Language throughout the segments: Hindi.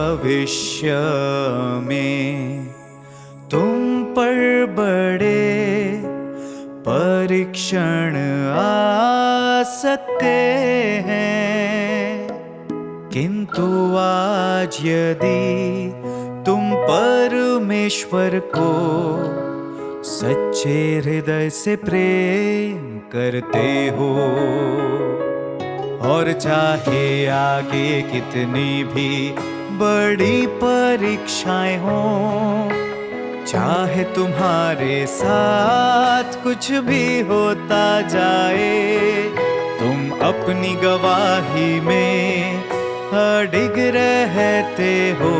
भविष्य में तुम पर बड़े परीक्षण आ सकते हैं, किंतु आज यदि तुम परमेश्वर को सच्चे हृदय से प्रेम करते हो, और चाहे आगे कितनी भी बड़ी परीक्षाएं हों, चाहे तुम्हारे साथ कुछ भी होता जाए, तुम अपनी गवाही में अडिग रहते हो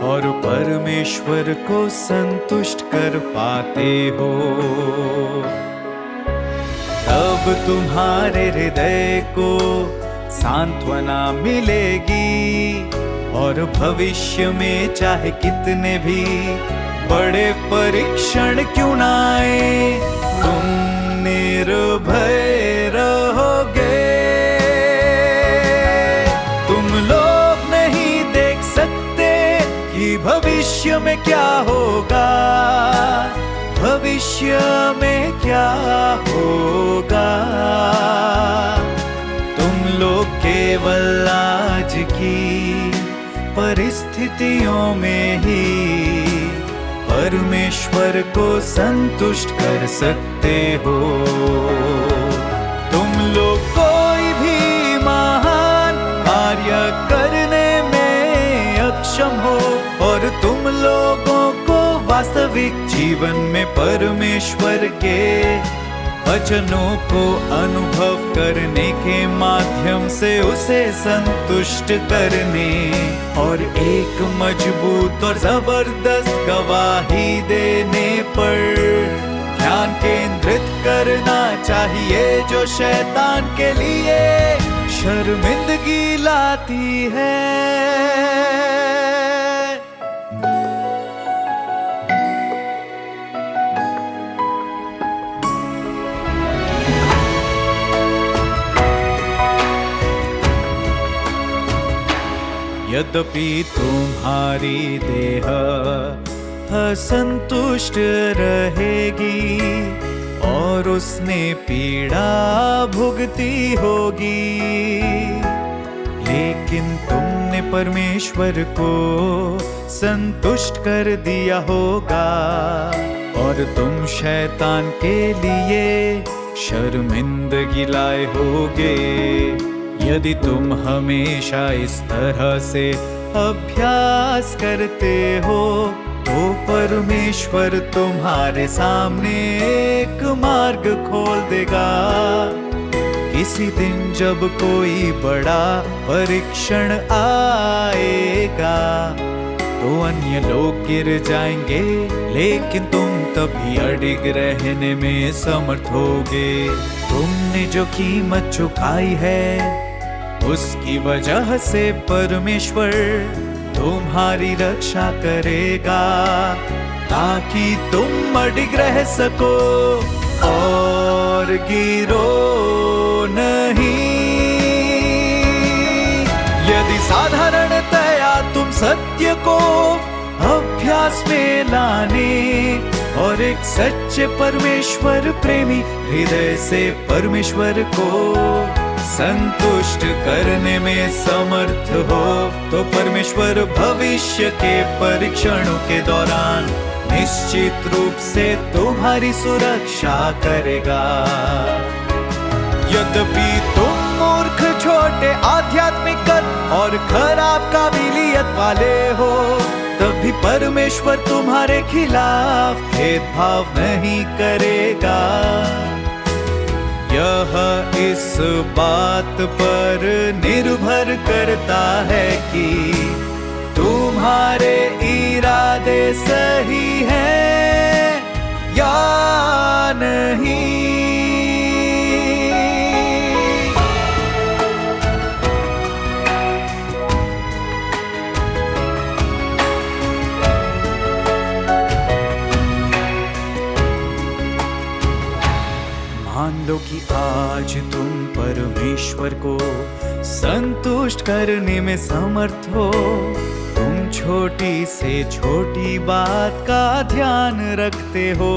और परमेश्वर को संतुष्ट कर पाते हो। तब तुम्हारे हृदय को सांत्वना मिलेगी, और भविष्य में चाहे कितने भी बड़े परीक्षण क्यों ना आए, तुम निर्भय रहोगे। तुम लोग नहीं देख सकते कि भविष्य में क्या होगा, भविष्य में क्या होगा। तुम लोग केवल आज की परिस्थितियों में ही परमेश्वर को संतुष्ट कर सकते हो। तुम लोग कोई भी महान कार्य करने में अक्षम हो, और तुम लोगों को वास्तविक जीवन में परमेश्वर के वचनों को अनुभव करने के माध्यम से उसे संतुष्ट करने और एक मजबूत और जबरदस्त गवाही देने पर ध्यान केंद्रित करना चाहिए, जो शैतान के लिए शर्मिंदगी लाती है। यद्यपि तुम्हारी देह असंतुष्ट रहेगी और उसने पीड़ा भुगती होगी, लेकिन तुमने परमेश्वर को संतुष्ट कर दिया होगा और तुम शैतान के लिए शर्मिंदगी लाए होगे। यदि तुम हमेशा इस तरह से अभ्यास करते हो, तो परमेश्वर तुम्हारे सामने एक मार्ग खोल देगा। किसी दिन जब कोई बड़ा परीक्षण आएगा, तो अन्य लोग गिर जाएंगे, लेकिन तुम तभी अडिग रहने में समर्थ होगे। तुमने जो कीमत चुकाई है, उसकी वजह से परमेश्वर तुम्हारी रक्षा करेगा, ताकि तुम अडिग रह सको और गिरो नहीं। यदि साधारणतया तुम सत्य को अभ्यास में लाने और एक सच्चे परमेश्वर प्रेमी हृदय से परमेश्वर को संतुष्ट करने में समर्थ हो, तो परमेश्वर भविष्य के परीक्षणों के दौरान निश्चित रूप से तुम्हारी सुरक्षा करेगा। यद्यपि तुम मूर्ख, छोटे, आध्यात्मिक और खराब काबिलियत वाले हो, तब भी परमेश्वर तुम्हारे खिलाफ भेदभाव नहीं करेगा। यह इस बात पर निर्भर करता है कि तुम्हारे इरादे सही हैं या नहीं। मान लो कि आज तुम परमेश्वर को संतुष्ट करने में समर्थ हो। तुम छोटी से छोटी बात का ध्यान रखते हो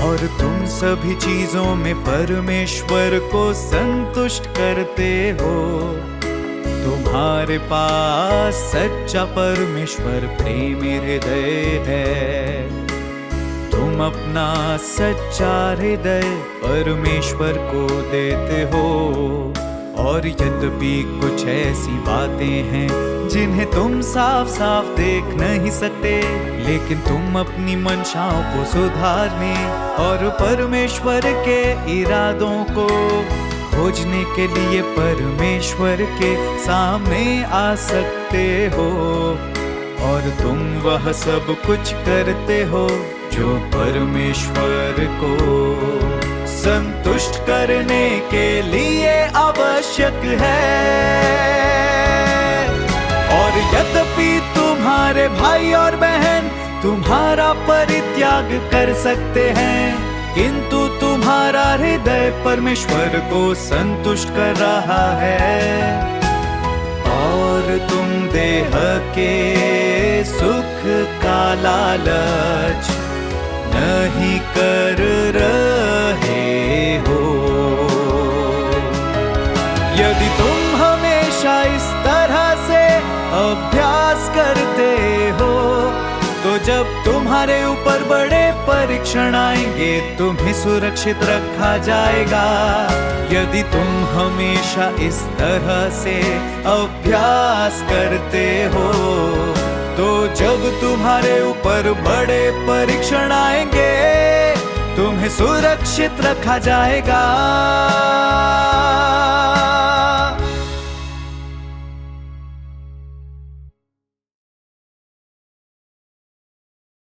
और तुम सभी चीजों में परमेश्वर को संतुष्ट करते हो। तुम्हारे पास सच्चा परमेश्वर प्रेमी हृदय है। तुम अपना सच्चा हृदय परमेश्वर को देते हो। और यद्यपि कुछ ऐसी बातें हैं जिन्हें तुम साफ साफ देख नहीं सकते, लेकिन तुम अपनी मंशाओं को सुधारने और परमेश्वर के इरादों को खोजने के लिए परमेश्वर के सामने आ सकते हो। और तुम वह सब कुछ करते हो जो परमेश्वर को संतुष्ट करने के लिए आवश्यक है। और यद्यपि तुम्हारे भाई और बहन तुम्हारा परित्याग कर सकते हैं, किंतु तुम्हारा हृदय परमेश्वर को संतुष्ट कर रहा है। और तुम देह के सुख का लालच नहीं कर रहे हो। यदि तुम हमेशा इस तरह से अभ्यास करते हो, तो जब तुम्हारे ऊपर बड़े परीक्षण आएंगे तुम्हें सुरक्षित रखा जाएगा। यदि तुम हमेशा इस तरह से अभ्यास करते हो, तो जब तुम्हारे ऊपर बड़े परीक्षण आएंगे तुम्हें सुरक्षित रखा जाएगा।